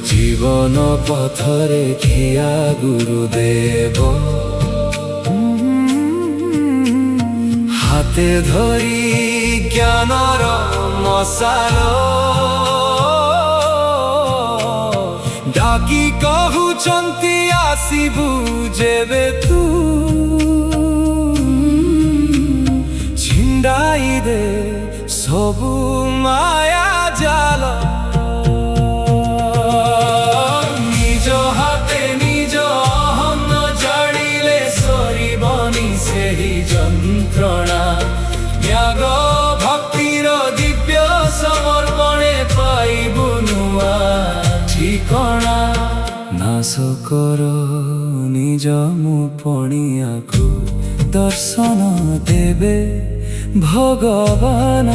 জীবন পথরে ঠিয়া গুরুদেব হাতে ধরি জ্ঞানর মশাল ডাকি কহুচন্তি আসিবু যেবে তু ছিন্ডাই দে সবু মায়া জাল নিজ হাতে নিজ অহম জাড়িলে সরিবনি ସେହି যন্ত্রণা ত্যাগ ভক্তির দিব্য সমর্পণে পাইবু নূয়া ঠিকଣା নাশ কর নিজ মু পଣିଆକୁ ଦର୍ଶନ ଦେବେ ଭଗବାନ।